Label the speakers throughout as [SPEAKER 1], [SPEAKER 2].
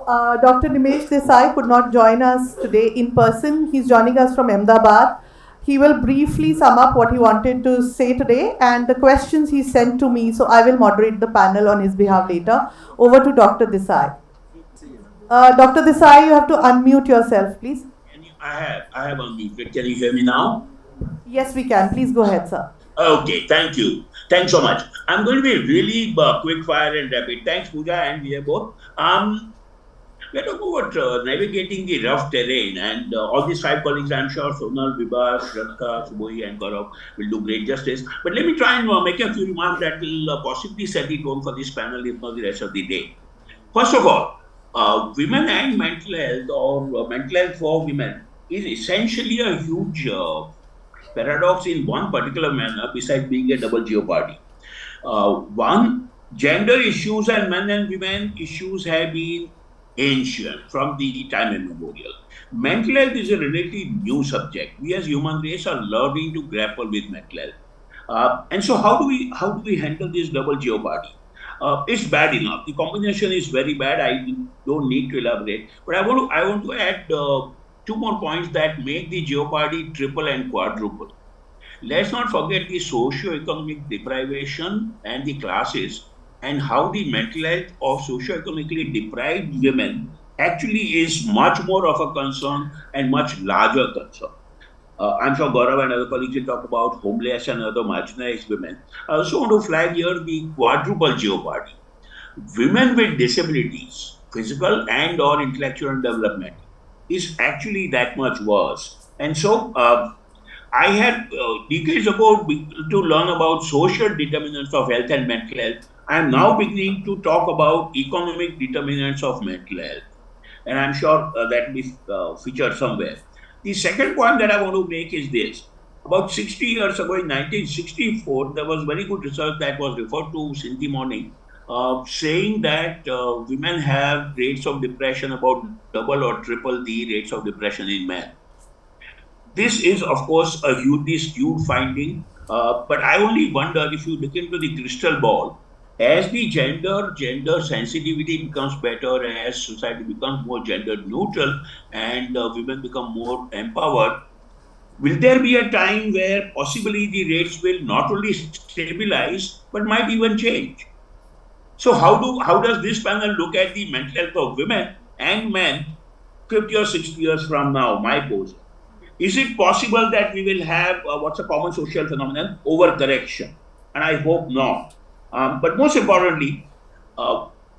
[SPEAKER 1] Dr. Nimesh Desai could not join us today in person. He's joining us from Ahmedabad. He will briefly sum up what he wanted to say today and the questions he sent to me. So I will moderate the panel on his behalf later. Over to Dr. Desai. Dr. Desai, you have to unmute yourself, please.
[SPEAKER 2] I have unmuted. Can you hear me now?
[SPEAKER 1] Yes, we can. Please go ahead, sir.
[SPEAKER 2] Okay, thank you. Thanks so much. I'm going to be really quick fire and rapid. Thanks, Pooja, and we are both. We're talking about navigating the rough terrain, and all these five colleagues, I'm sure Sonal, Vibha, Shrinkla, Suboi, and Gaurav will do great justice. But let me try and make a few remarks that will possibly set the tone for this panel, if not the rest of the day. First of all, women and mental health, or mental health for women, is essentially a huge paradox in one particular manner, besides being a double jeopardy. One, gender issues and men and women issues have been ancient from the time immemorial. Mental health is a relatively new subject. We as human race are learning to grapple with mental health. And so how do we handle this double jeopardy? It's bad enough. The combination is very bad. I don't need to elaborate. But I want to add two more points that make the jeopardy triple and quadruple. Let's not forget the socio-economic deprivation and the classes, and how the mental health of socio-economically deprived women actually is much more of a concern and much larger concern. I'm sure Gaurav and other colleagues will talk about homeless and other marginalized women. I also want to flag here the quadruple jeopardy. Women with disabilities, physical and or intellectual development, is actually that much worse. And so I had decades ago to learn about social determinants of health and mental health. I am now beginning to talk about economic determinants of mental health. And I'm sure that will be featured somewhere. The second point that I want to make is this. About 60 years ago, in 1964, there was very good research that was referred to since the morning, saying that women have rates of depression about double or triple the rates of depression in men. This is, of course, a hugely skewed finding, but I only wonder, if you look into the crystal ball, as the gender sensitivity becomes better, as society becomes more gender neutral, and women become more empowered, will there be a time where possibly the rates will not only stabilize but might even change? So how does this panel look at the mental health of women and men 50 or 60 years from now? My pose. Is it possible that we will have what's a common social phenomenon, overcorrection? And I hope not. But most importantly,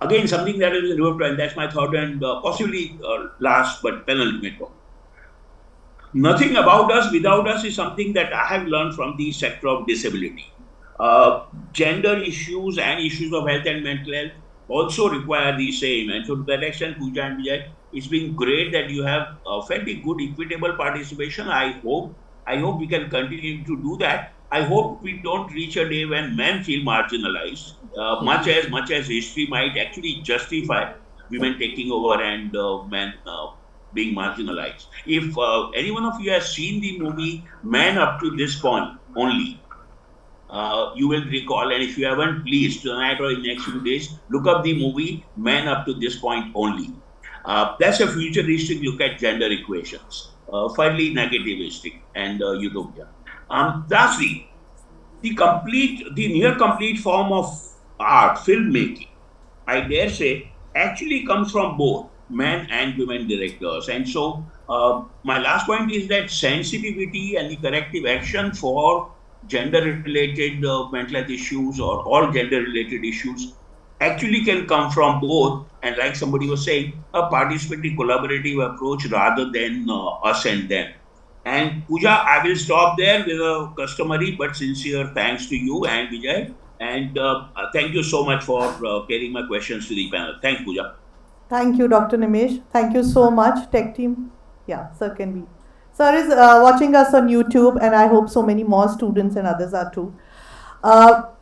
[SPEAKER 2] again, something that is referred to, and that's my third and possibly last but penultimate one. Nothing about us without us is something that I have learned from the sector of disability. Gender issues and issues of health and mental health also require the same. And so to that extent, Pooja and Vijay, it's been great that you have fairly good equitable participation. I hope we can continue to do that. I hope we don't reach a day when men feel marginalized, much as history might actually justify women taking over and men being marginalized. If any one of you has seen the movie Man Up to This Point only, you will recall, and if you haven't, please, tonight or in the next few days, look up the movie Man Up to This Point Only. That's a futuristic look at gender equations, fairly negativistic and utopian. Lastly, the near complete form of art, filmmaking, I dare say, actually comes from both men and women directors. And so, my last point is that sensitivity and the corrective action for gender-related mental health issues, or all gender-related issues, actually can come from both. And like somebody was saying, a participatory, collaborative approach rather than us and them. And Pooja, I will stop there with a customary but sincere thanks to you and Vijay. And thank you so much for carrying my questions to the panel. Thanks, Pooja.
[SPEAKER 1] Thank you, Dr. Nimesh. Thank you so much, tech team. Yeah, sir can be. Sir is watching us on YouTube, and I hope so many more students and others are too.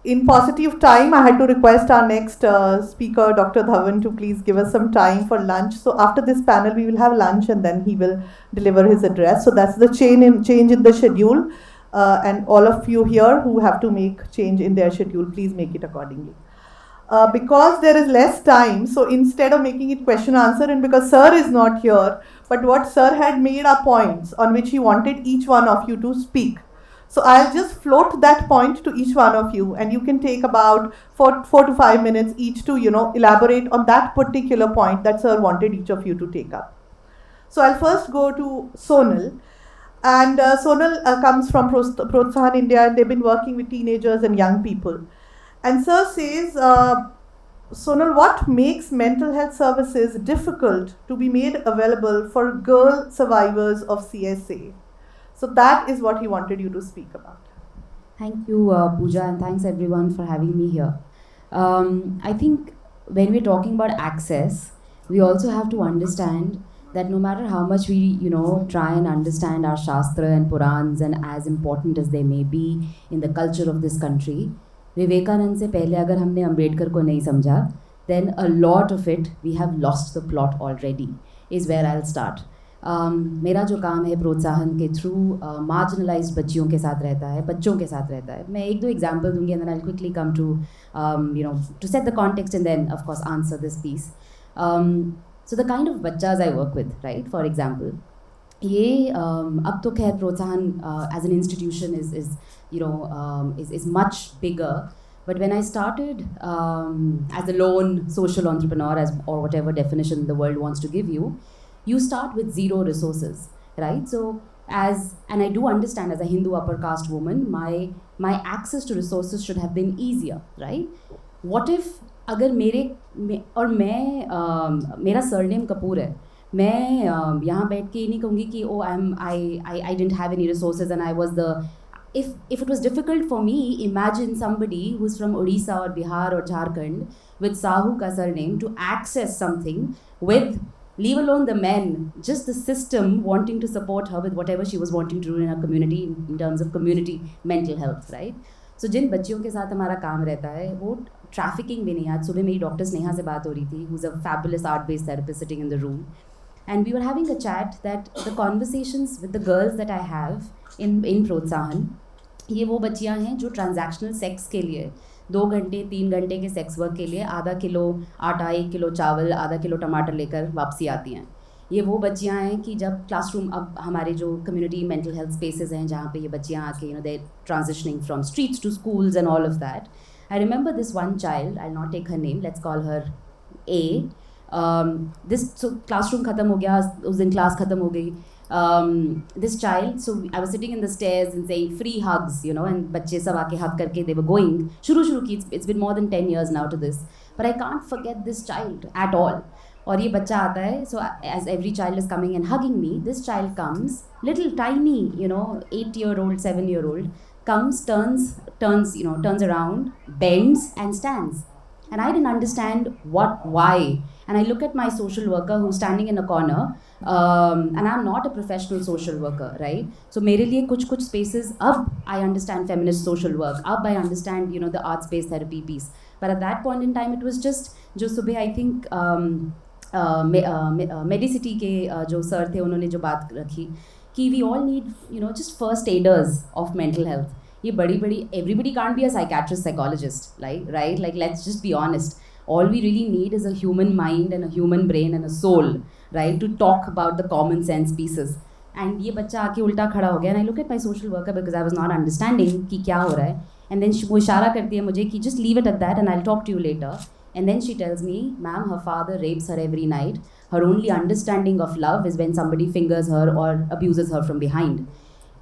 [SPEAKER 1] In positive time, I had to request our next speaker, Dr. Dhawan, to please give us some time for lunch. So after this panel, we will have lunch, and then he will deliver his address. So that's the change in the schedule. And all of you here who have to make change in their schedule, please make it accordingly. because there is less time, so instead of making it question answer, and because sir is not here, but what sir had made are points on which he wanted each one of you to speak. So I'll just float that point to each one of you, and you can take about 4 to 5 minutes each to elaborate on that particular point that sir wanted each of you to take up. So I'll first go to Sonal. And Sonal comes from Protsahan India, and they've been working with teenagers and young people. And sir says, Sonal, what makes mental health services difficult to be made available for girl survivors of CSA? So that is what he wanted you to speak about.
[SPEAKER 3] Thank you, Pooja, and thanks everyone for having me here. I think when we're talking about access, we also have to understand that no matter how much we, try and understand our Shastra and Purans, and as important as they may be in the culture of this country, Vivekananda से पहले अगर हमने अम्बेडकर को नहीं समझा, then a lot of it we have lost the plot already, is where I'll start. मेरा जो काम है प्रोत्साहन के थ्रू मार्जिनलाइज्ड बच्चियों के साथ रहता है, बच्चों के साथ रहता है. मैं एक दो एग्जांपल दूंगी and then I'll quickly come to to set the context and then of course answer this piece. So the kind of bachas I work with, right? For example, ये अब तो खैर प्रोत्साहन as an institution is much bigger. But when I started as a lone social entrepreneur, or whatever definition the world wants to give you, you start with zero resources, right? So and I do understand as a Hindu upper caste woman, my access to resources should have been easier, right? What if अगर मेरा surname Kapoor है, मैं यहाँ बैठ के नहीं कहूँगी कि I didn't have any resources and I was the. If it was difficult for me, imagine somebody who's from Odisha or Bihar or Jharkhand with Sahu ka surname to access something with, leave alone the men, just the system wanting to support her with whatever she was wanting to do in her community in terms of community mental health, right? So जिन बच्चियों के साथ हमारा काम रहता है वो trafficking भी नहीं. आज सुबह मेरी डॉक्टर स्नेहा से बात हो रही थी, who's a fabulous art-based therapist sitting in the room, and we were having a chat that the conversations with the girls that I have in प्रोत्साहन, ये वो बच्चियाँ हैं जो ट्रांजैक्शनल सेक्स के लिए 2 घंटे 3 घंटे के सेक्स वर्क के लिए आधा किलो आटा, 1 किलो चावल, आधा किलो टमाटर लेकर वापसी आती हैं. ये वो बच्चियाँ हैं कि जब क्लासरूम, अब हमारे जो कम्युनिटी मेंटल हेल्थ स्पेसेस हैं जहाँ पे ये बच्चियाँ आके they transitioning from streets to schools and all of that. I remember this one child, I'll not take her name, let's call her A. So classroom ख़त्म हो गया, उस दिन क्लास ख़त्म हो गई. This child, so I was sitting in the stairs and saying free hugs, and बच्चे सब आके hug करके they were going. शुरू की, it's been more than 10 years now to this. But I can't forget this child at all. और ये बच्चा आता है, so as every child is coming and hugging me, this child comes, little tiny, 8-year-old, 7-year-old, comes, turns around, bends and stands. And I didn't understand why. And I look at my social worker who's standing in a corner, and I'm not a professional social worker, right? So मेरे लिए कुछ spaces, अब I understand feminist social work, अब I understand, the arts-based therapy piece. But at that point in time, it was just, जो सुबह I think Medicity के जो sir थे उन्होंने जो बात रखी कि we all need, just first aiders of mental health. ये बड़ी everybody can't be a psychiatrist, psychologist, right? Like let's just be honest. All we really need is a human mind and a human brain and a soul, right? To talk about the common sense pieces. And ये बच्चा आके उल्टा खड़ा हो गया. And I look at my social worker because I was not understanding कि क्या हो रहा है. And then वो इशारा करती है मुझे कि just leave it at that and I'll talk to you later. And then she tells me, ma'am, her father rapes her every night. Her only understanding of love is when somebody fingers her or abuses her from behind.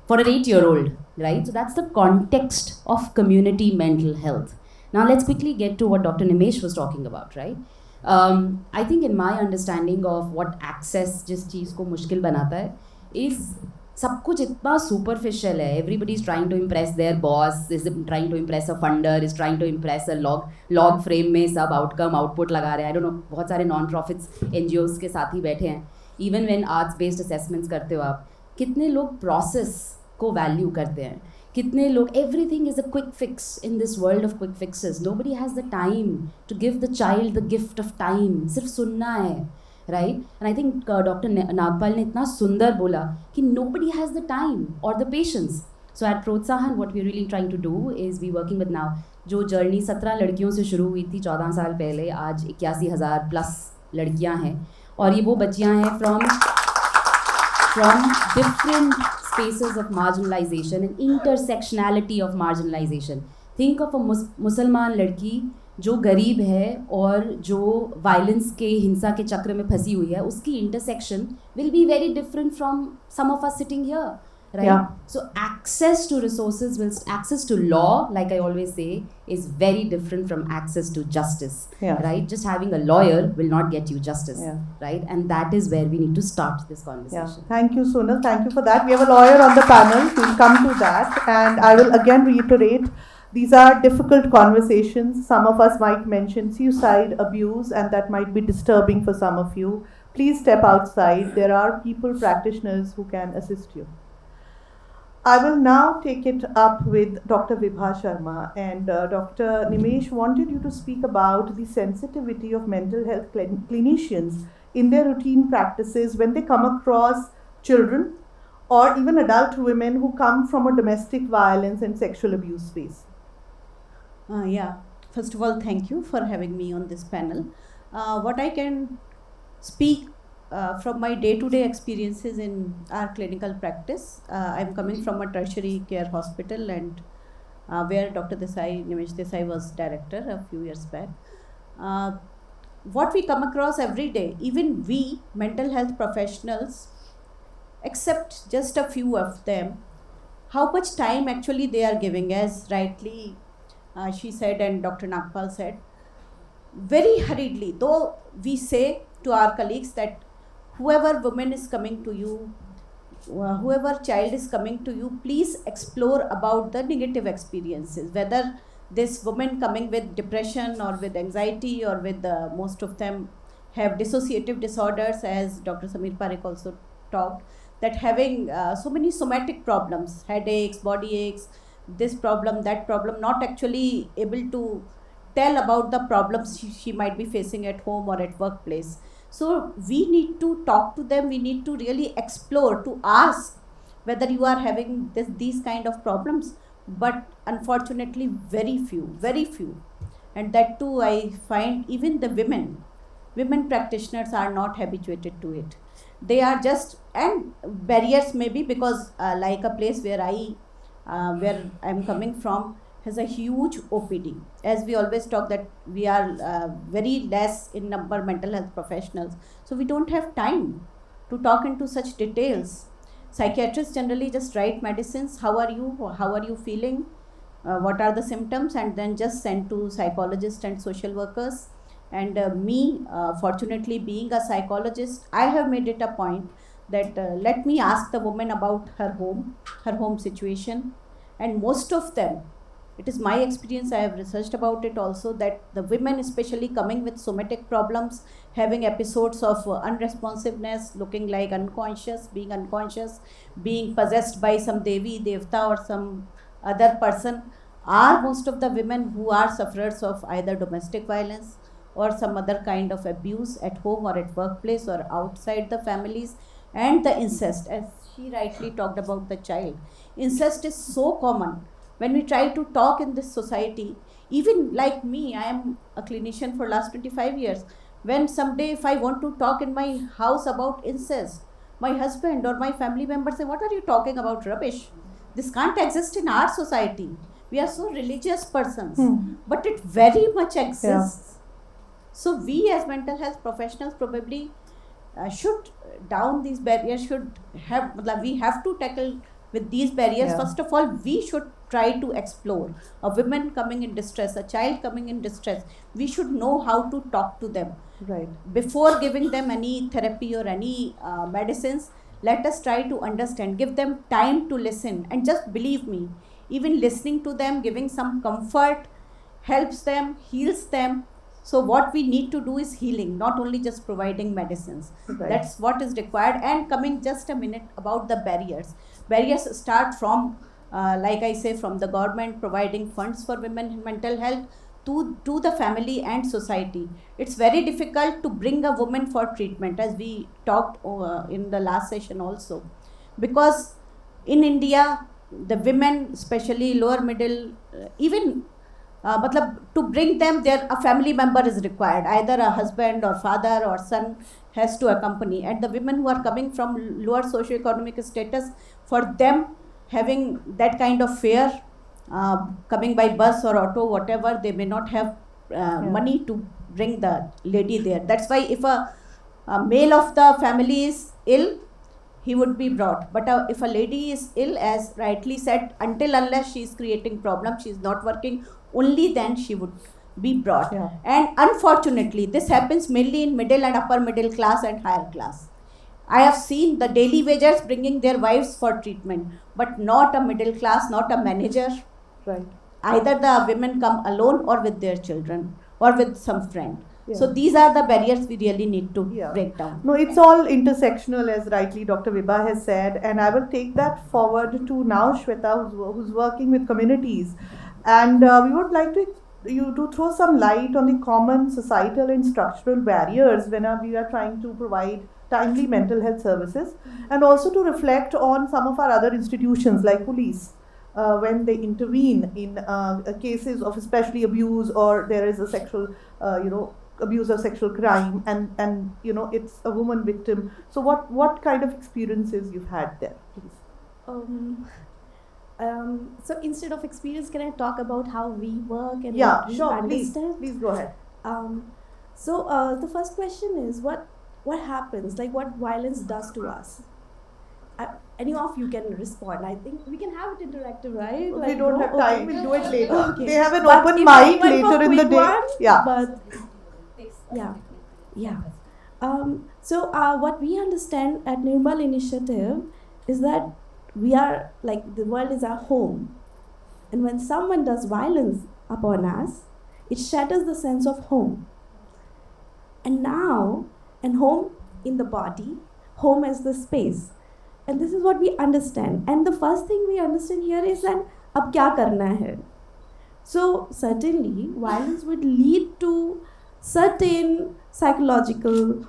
[SPEAKER 3] For an 8-year-old, right? So that's the context of community mental health. Now let's quickly get to what Dr. Nimesh was talking about, right? I think in my understanding of what access जिस चीज़ को मुश्किल बनाता है is सब कुछ इतना superficial है. Everybody is trying to impress their boss, is trying to impress a funder, is trying to impress a log frame में सब outcome output लगा रहे हैं. I don't know, बहुत सारे non-profits NGOs के साथ ही बैठे हैं. Even when arts based assessments करते हो आप, कितने लोग process को value करते हैं, कितने लोग, everything is a quick fix in this world of quick fixes. Nobody has the time to give the child the gift of time. सिर्फ सुनना है, right? And I think Dr. Nagpal ने इतना सुंदर बोला कि nobody has the time or the patience. So at Protsahan, what we're really trying to do is we're working with now जो journey 17 लड़कियों से शुरू हुई थी 14 साल पहले, आज 81,000 प्लस लड़कियां हैं, और ये वो बच्चियां हैं from different spaces of marginalization and intersectionality of marginalization. Think of a मुसलमान लड़की जो गरीब है और जो वायलेंस के हिंसा के चक्र में फंसी हुई है, उसकी intersection will be very different from some of us sitting here, right?
[SPEAKER 1] Yeah.
[SPEAKER 3] So access to resources, access to law, like I always say, is very different from access to justice,
[SPEAKER 1] Yeah.
[SPEAKER 3] right? Just having a lawyer will not get you justice,
[SPEAKER 1] Yeah.
[SPEAKER 3] right? And that is where we need to start this conversation.
[SPEAKER 1] Yeah. Thank you, Sonal. Thank you for that. We have a lawyer on the panel. We'll come to that. And I will again reiterate, these are difficult conversations. Some of us might mention suicide, abuse, and that might be disturbing for some of you. Please step outside. There are people, practitioners who can assist you. I will now take it up with Dr. Vibha Sharma, and Dr. Nimesh wanted you to speak about the sensitivity of mental health clinicians in their routine practices when they come across children or even adult women who come from a domestic violence and sexual abuse space.
[SPEAKER 4] Yeah, first of all, thank you for having me on this panel. What I can speak from my day-to-day experiences in our clinical practice, I'm coming from a tertiary care hospital, and where Dr. Desai, Nimesh Desai was director a few years back. What we come across every day, even we mental health professionals, except just a few of them, how much time actually they are giving, as rightly she said and Dr. Nagpal said, very hurriedly, though we say to our colleagues that whoever woman is coming to you, whoever child is coming to you, please explore about the negative experiences, whether this woman coming with depression or with anxiety or with most of them have dissociative disorders, as Dr. Samir Parekh also talked, that having so many somatic problems, headaches, body aches, this problem, that problem, not actually able to tell about the problems she might be facing at home or at workplace. So we need to talk to them, we need to really explore, to ask whether you are having these kind of problems, but unfortunately very few. And that too, I find even the women practitioners are not habituated to it. They are just, and barriers maybe because like a place where I'm coming from has a huge OPD. As we always talk that we are very less in number mental health professionals. So we don't have time to talk into such details. Psychiatrists generally just write medicines. How are you feeling? What are the symptoms? And then just send to psychologists and social workers. And me, fortunately being a psychologist, I have made it a point that let me ask the woman about her home situation. And most of them, it is my experience, I have researched about it also, that the women especially coming with somatic problems, having episodes of unresponsiveness, looking like unconscious, being possessed by some Devi, Devta or some other person, are most of the women who are sufferers of either domestic violence or some other kind of abuse at home or at workplace or outside the families. And the incest, as she rightly talked about the child. Incest is so common. When we try to talk in this society, even like me, I am a clinician for last 25 years. When someday if I want to talk in my house about incest, my husband or my family members say, what are you talking about, rubbish? This can't exist in our society. We are so religious persons, but it very much exists. Yeah. So we as mental health professionals probably should down these barriers, we have to tackle with these barriers. Yeah. First of all, we should try to explore a woman coming in distress, a child coming in distress. We should know how to talk to them.
[SPEAKER 1] Right.
[SPEAKER 4] Before giving them any therapy or any medicines, let us try to understand, give them time to listen. And just believe me, even listening to them, giving some comfort, helps them, heals them. So what we need to do is healing, not only just providing medicines. Right. That's what is required. And coming just a minute about the barriers. Barriers start from, like I say, from the government providing funds for women in mental health to the family and society. It's very difficult to bring a woman for treatment, as we talked in the last session also. Because in India, the women, especially lower middle, even matlab to bring them there, a family member is required, either a husband or father or son has to accompany. And the women who are coming from lower socioeconomic status, for them having that kind of fare, coming by bus or auto, whatever, they may not have money to bring the lady there. That's why if a male of the family is ill, he would be brought. But if a lady is ill, as rightly said, until unless she is creating problem, she is not working, only then she would be brought.
[SPEAKER 1] Yeah.
[SPEAKER 4] And unfortunately, this happens mainly in middle and upper middle class and higher class. I have seen the daily wagers bringing their wives for treatment, but not a middle class, not a manager.
[SPEAKER 1] Right.
[SPEAKER 4] Either the women come alone or with their children or with some friend.
[SPEAKER 1] Yeah.
[SPEAKER 4] So these are the barriers we really need to
[SPEAKER 1] Yeah.
[SPEAKER 4] break down.
[SPEAKER 1] No, it's all intersectional, as rightly Dr. Vibha has said, and I will take that forward to now Shweta, who's working with communities, and we would like you to throw some light on the common societal and structural barriers when we are trying to provide timely mental health services, and also to reflect on some of our other institutions like police. When they intervene in cases of especially abuse, or there is a sexual, abuse or sexual crime, and it's a woman victim. So what kind of experiences you've had there, please?
[SPEAKER 5] So instead of experience, can I talk about how we work and
[SPEAKER 1] Yeah,
[SPEAKER 5] what we
[SPEAKER 1] sure. Please
[SPEAKER 5] understand?
[SPEAKER 1] go ahead.
[SPEAKER 5] So the first question is what happens, like what violence does to us. Any of you can respond. I think we can have it interactive, right?
[SPEAKER 1] We don't have time. We'll do it later.
[SPEAKER 5] Okay.
[SPEAKER 1] They have an
[SPEAKER 5] But
[SPEAKER 1] open
[SPEAKER 5] if
[SPEAKER 1] mic
[SPEAKER 5] I went for
[SPEAKER 1] later in the
[SPEAKER 5] quick
[SPEAKER 1] day.
[SPEAKER 5] one,
[SPEAKER 1] Yeah.
[SPEAKER 5] But yeah. So what we understand at Nirmal Initiative is that we are like, the world is our home, and when someone does violence upon us, it shatters the sense of home. And home in the body, home as the space. And this is what we understand. And the first thing we understand here is that ab kya karna hai. So certainly violence would lead to certain psychological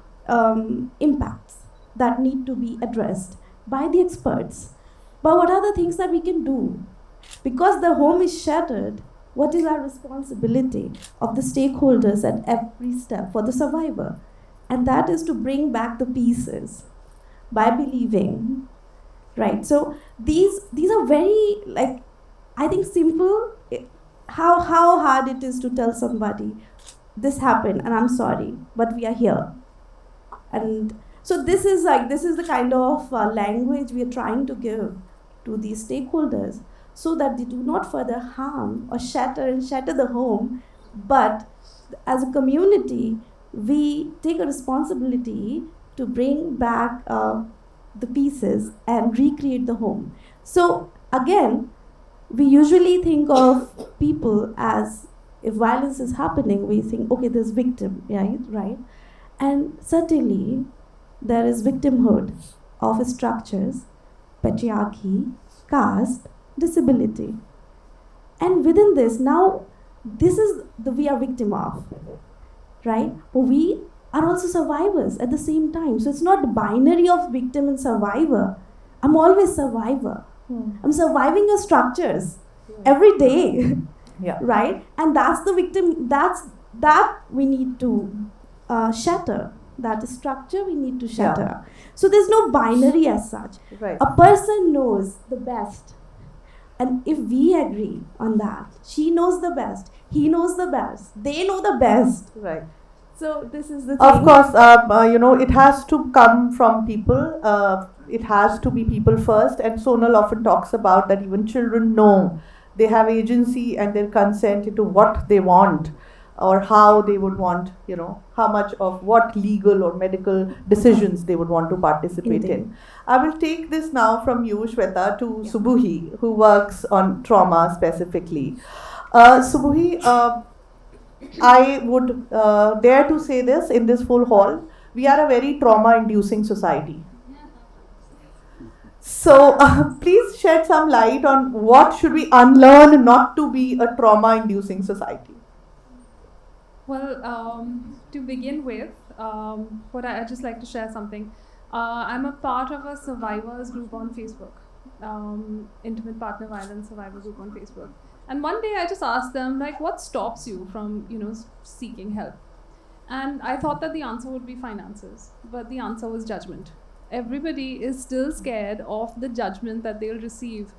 [SPEAKER 5] impacts that need to be addressed by the experts. But what are the things that we can do? Because the home is shattered, what is our responsibility of the stakeholders at every step for the survivor? And that is to bring back the pieces by believing, right? So these are very, like, I think simple. How hard it is to tell somebody this happened and I'm sorry, but we are here. And so this is the kind of language we are trying to give to these stakeholders, so that they do not further harm or shatter the home, but as a community we take a responsibility to bring back the pieces and recreate the home. So again, we usually think of people as, if violence is happening, we think, okay, there's victim, right? And certainly there is victimhood of structures, patriarchy, caste, disability. And within this, now, this is the we are victim of, right? But we are also survivors at the same time. So it's not binary of victim and survivor. I'm always survivor. I'm surviving your structures every day,
[SPEAKER 1] Yeah.
[SPEAKER 5] right? And that's the victim, that we need to shatter. That is structure we need to shatter. So there's no binary as such.
[SPEAKER 1] Right.
[SPEAKER 5] A person knows the best. And if we agree on that, she knows the best, he knows the best, they know the best.
[SPEAKER 1] Right.
[SPEAKER 5] So this is the thing.
[SPEAKER 1] Of course, it has to come from people. It has to be people first. And Sonal often talks about that even children know they have agency and their consent into what they want, or how they would want, how much of what legal or medical decisions they would want to participate in. I will take this now from you, Shweta, to Subhuhi, who works on trauma specifically. Subhuhi, I would dare to say this in this full hall, we are a very trauma-inducing society. So please shed some light on what should we unlearn not to be a trauma-inducing society.
[SPEAKER 6] Well, to begin with, I'd just like to share something. I'm a part of a survivors group on Facebook, Intimate Partner Violence Survivor group on Facebook. And one day I just asked them, like, what stops you from, seeking help? And I thought that the answer would be finances, but the answer was judgment. Everybody is still scared of the judgment that they'll receive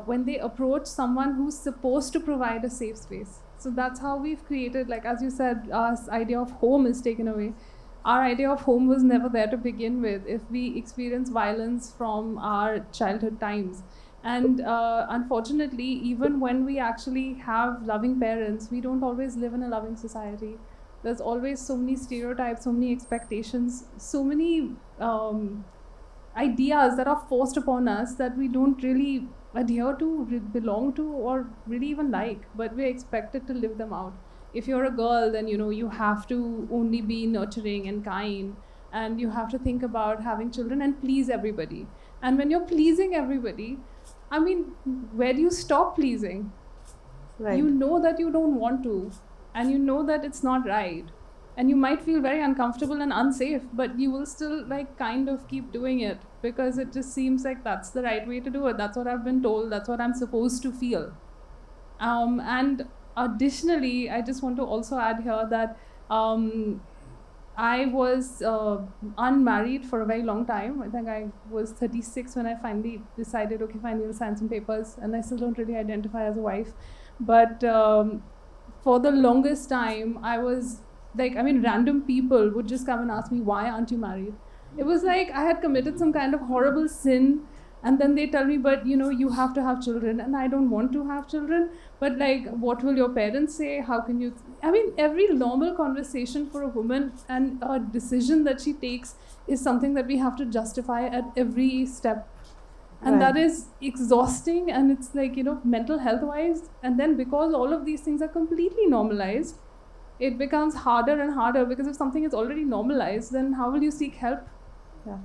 [SPEAKER 6] when they approach someone who's supposed to provide a safe space. So that's how we've created, like, as you said, our idea of home is taken away. Our idea of home was never there to begin with if we experience violence from our childhood times. And unfortunately, even when we actually have loving parents, we don't always live in a loving society. There's always so many stereotypes, so many expectations, so many ideas that are forced upon us that we don't really adhere to, belong to, or really even like, but we're expected to live them out. If you're a girl, then you have to only be nurturing and kind, and you have to think about having children and please everybody. And when you're pleasing everybody, I mean, where do you stop pleasing?
[SPEAKER 1] Right.
[SPEAKER 6] You know that you don't want to, and you know that it's not right, and you might feel very uncomfortable and unsafe, but you will still kind of keep doing it because it just seems like that's the right way to do it. That's what I've been told. That's what I'm supposed to feel. And additionally, I just want to also add here that I was unmarried for a very long time. I think I was 36 when I finally decided, okay, fine, we'll sign some papers, and I still don't really identify as a wife. But for the longest time, I was random people would just come and ask me, why aren't you married? It was like I had committed some kind of horrible sin, and then they tell me, but you have to have children, and I don't want to have children. But what will your parents say? How can you? Every normal conversation for a woman and a decision that she takes is something that we have to justify at every step. And
[SPEAKER 1] Right.
[SPEAKER 6] that is exhausting, and it's mental health wise. And then because all of these things are completely normalized, it becomes harder and harder, because if something is already normalized, then how will you seek help?
[SPEAKER 1] Yeah,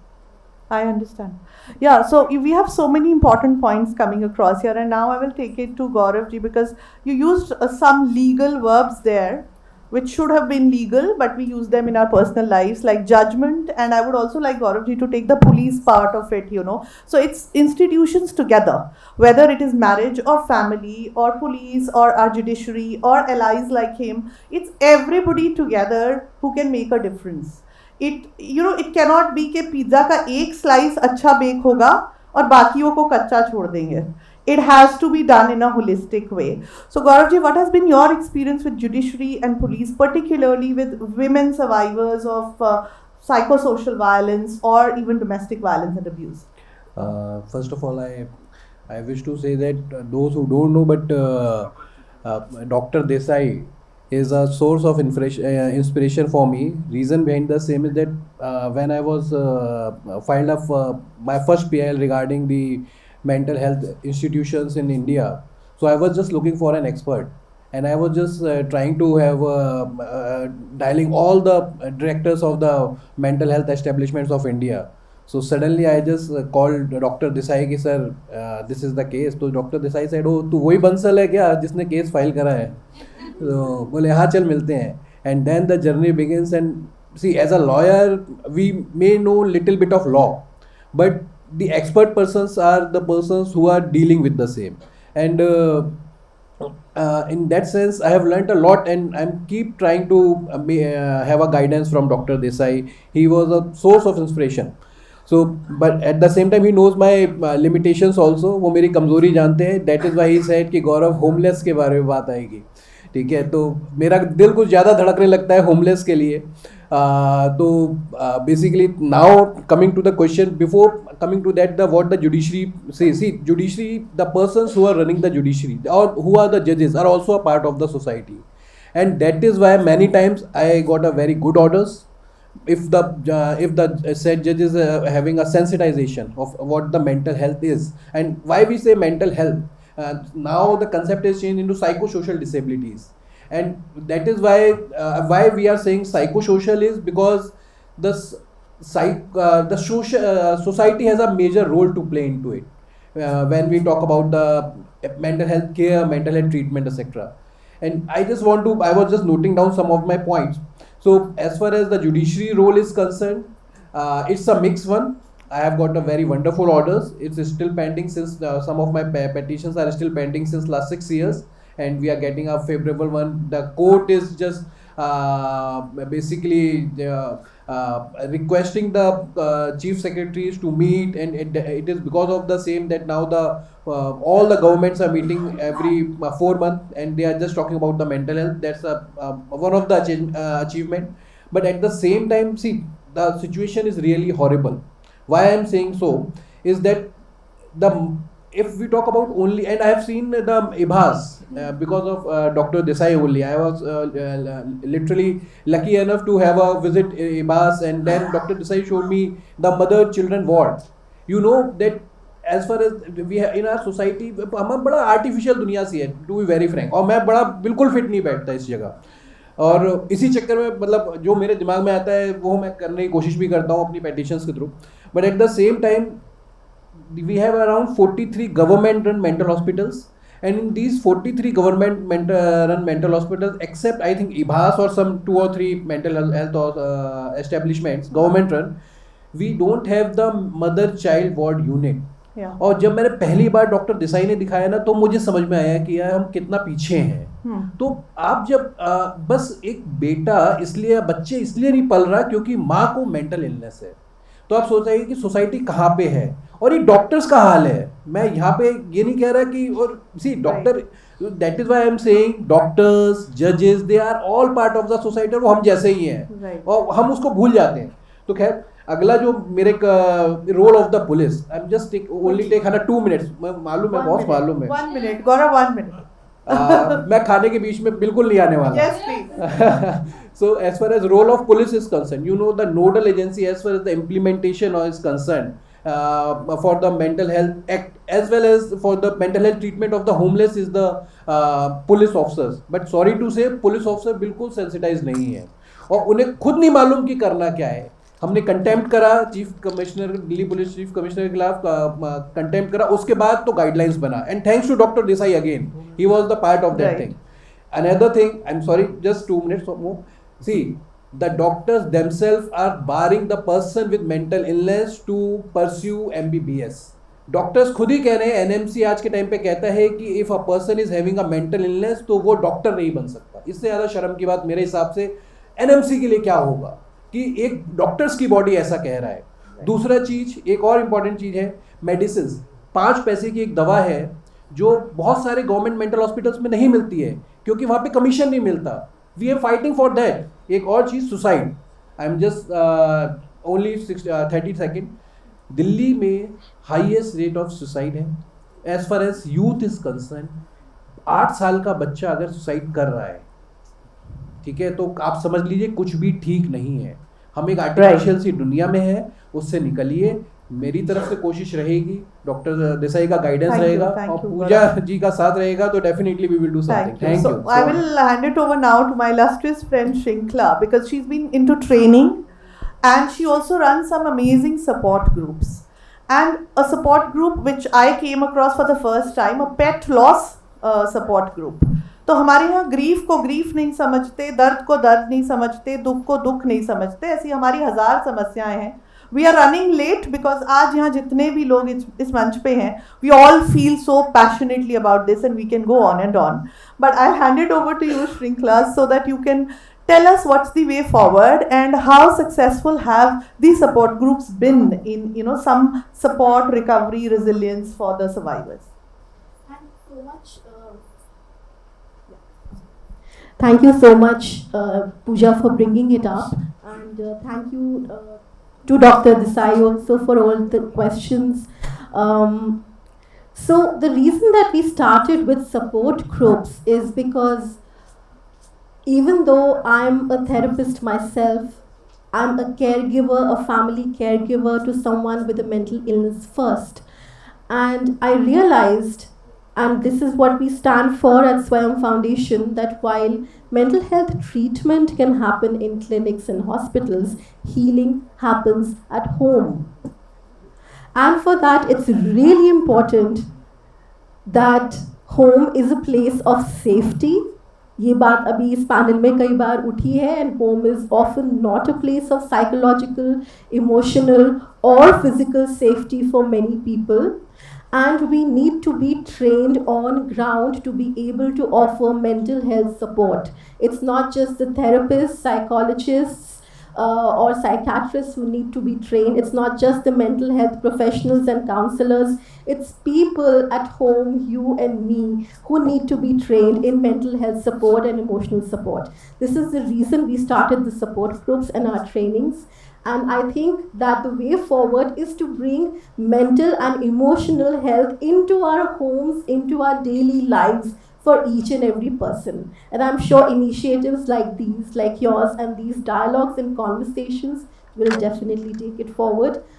[SPEAKER 1] I understand. Yeah, so we have so many important points coming across here, and now I will take it to Gaurav ji, because you used some legal verbs there, which should have been legal, but we use them in our personal lives, like judgment. And I would also like Gaurav ji to take the police part of it, So it's institutions together, whether it is marriage or family or police or our judiciary or allies like him. It's everybody together who can make a difference. It cannot be कि pizza का एक slice अच्छा bake होगा और बाकियों को कच्चा छोड़ देंगे. It has to be done in a holistic way. So Gauravji, what has been your experience with judiciary and police, particularly with women survivors of psychosocial violence or even domestic violence and abuse?
[SPEAKER 7] First of all, I wish to say that those who don't know, but Dr. Desai is a source of inspiration for me. Reason behind the same is that when I was filed up my first PIL regarding the mental health institutions in India, so I was just looking for an expert, and I was just trying to have dialing all the directors of the mental health establishments of India. So suddenly I just called Dr. Desai कि sir, this is the case. तो Dr. Desai said, oh तू वही बंसल है क्या जिसने case file करा है? तो बोले हाँ चल मिलते हैं. And then the journey begins. And see, as a lawyer, we may know little bit of law, but the expert persons are the persons who are dealing with the same. And in that sense, I have learned a lot, and I'm keep trying to have a guidance from Dr. Desai. He was a source of inspiration. So, but at the same time, he knows my limitations also. वो मेरी कमजोरी जानते हैं. That is why he said कि गौरव homeless के बारे में बात आएगी. ठीक है, तो मेरा दिल कुछ ज़्यादा धड़कने लगता है होमलेस के लिए. तो basically now coming to the question, before coming to that, what the judiciary says. See, judiciary, the persons who are running the judiciary or who are the judges are also a part of the society, and that is why many times I got a very good orders. If the said judge is having a sensitization of what the mental health is, and why we say mental health, now the concept is changed into psychosocial disabilities, and that is why we are saying psychosocial is because the society has a major role to play into it when we talk about the mental health care, mental health treatment, etc. And I was just noting down some of my points. So as far as the judiciary role is concerned, it's a mixed one. I have got a very wonderful orders. It's still pending since some of my petitions are still pending since last 6 years, and we are getting a favorable one. The court is just basically requesting the chief secretaries to meet, and it is because of the same that now the all the governments are meeting every 4 months, and they are just talking about the mental health. That's one of the achievement. But at the same time, see, the situation is really horrible. Why I am saying so is that the if we talk about only, and I have seen the IBHAS because of Dr. Desai only. I was literally lucky enough to have a visit IBHAS, and then Dr. Desai showed me the mother children ward. You know that as far as we have in our society, हम बड़ा artificial दुनिया सी है, to be very frank, और मैं बड़ा बिल्कुल fit नहीं बैठता इस जगह, और इसी चक्कर में मतलब जो मेरे दिमाग में आता है वो मैं करने की कोशिश भी करता हूँ अपनी petitions के through. But at the same time, we have around 43 government run mental hospitals, and in these 43 government run mental hospitals, except I think IBHAS or some 2 or 3 mental health establishments government run, we don't have the mother child ward unit. और जब मैंने पहली बार doctor Desai ने दिखाया ना, तो मुझे समझ में आया कि यार हम कितना पीछे हैं. तो आप जब बस एक बेटा इसलिए बच्चे इसलिए नहीं पल रहा क्योंकि माँ को मेंटल इलनेस है, तो आप सोच रहे कि सोसाइटी कहाँ पे है, और ये डॉक्टर्स का हाल है. मैं यहाँ पे ये नहीं कह रहा कि, और see doctor, that is why I am saying doctors, जजेस, they are all part of the society, वो हम जैसे ही हैं, और हम उसको भूल जाते हैं. तो खैर अगला जो मेरे role of the police, I am just only take 2 minutes, मालूम है बॉस, मालूम है
[SPEAKER 1] 1 मिनट गौरव, 1 मिनट
[SPEAKER 7] मैं खाने के बीच में बिल्कुल नहीं आने वाला.
[SPEAKER 1] Yes, please.
[SPEAKER 7] So as far as role of police is concerned, you know, the nodal agency as far as the implementation is concerned for the mental health act as well as for the mental health treatment of the homeless is the police officers. But sorry to say, police officer बिल्कुल sensitized नहीं है, और उन्हें खुद नहीं मालूम कि करना क्या है. हमने कंटेम्प्ट करा, chief commissioner, Delhi police chief commissioner के खिलाफ कंटेम्प्ट करा, उसके बाद तो गाइडलाइंस बना, and thanks to doctor Desai again, he was the part of that thing. Another thing, I am sorry, just 2 minutes more. See, the doctors themselves are barring the person with mental illness to pursue MBBS. Doctors खुद ही कह रहे हैं, NMC आज के time पे कहता है कि if a person is having a mental illness तो वो डॉक्टर नहीं बन सकता. इससे ज़्यादा शर्म की बात मेरे हिसाब से NMC के लिए क्या होगा कि एक डॉक्टर्स की बॉडी ऐसा कह रहा है. दूसरा चीज, एक और इम्पॉर्टेंट चीज है मेडिसिन. 5 पैसे की एक दवा है जो बहुत सारे गवर्नमेंट मेंटल हॉस्पिटल्स में नहीं मिलती है क्योंकि वहाँ पे कमीशन नहीं मिलता. We are fighting for that. एक और चीज, suicide. I am just only 30 second. Delhi में हाईएस्ट रेट ऑफ सुसाइड है as far as youth is concern. 8 साल का बच्चा अगर सुसाइड कर रहा है, ठीक है, तो आप समझ लीजिए कुछ भी ठीक नहीं है. हम एक आर्टिफिशियल सी दुनिया में है, उससे निकलिए. मेरी तरफ से कोशिश रहेगी, डॉक्टर देसाई का गाइडेंस रहेगा, और पूजा जी का साथ रहेगा, तो definitely we will do something. Thank you.
[SPEAKER 1] I will hand it over now to my illustrious friend Shrinkla, because she's been into training and she also runs some amazing support groups. And a support group which I came across for the first time, a pet loss support group. तो हमारे यहाँ grief को grief नहीं समझते, दर्द को दर्द नहीं समझते, दुख को दुख नहीं समझते. ऐसी हमारी 1000 समस्याएं हैं. We are running late because आज यहाँ जितने भी लोग इस मंच पे हैं, we all feel so passionately about this and we can go on and on. But I hand it over to you Shrinkla, so that you can tell us what's the way forward and how successful have these support groups been in, you know, some support, recovery, resilience for the survivors.
[SPEAKER 5] Thank you so much, Pooja, for bringing it up, and thank you to Dr. Desai also for all the questions. So the reason that we started with support groups is because even though I'm a therapist myself, I'm a caregiver, a family caregiver to someone with a mental illness first, and I realized, and this is what we stand for at Swayam Foundation, that while mental health treatment can happen in clinics and hospitals, healing happens at home. And for that, it's really important that home is a place of safety, ये बात अभी इस panel में कई बार उठी है, and home is often not a place of psychological, emotional or physical safety for many people. And we need to be trained on ground to be able to offer mental health support. It's not just the therapists, psychologists, or psychiatrists who need to be trained. It's not just the mental health professionals and counselors. It's people at home, you and me, who need to be trained in mental health support and emotional support. This is the reason we started the support groups and our trainings. And I think that the way forward is to bring mental and emotional health into our homes, into our daily lives for each and every person. And I'm sure initiatives like these, like yours, and these dialogues and conversations will definitely take it forward.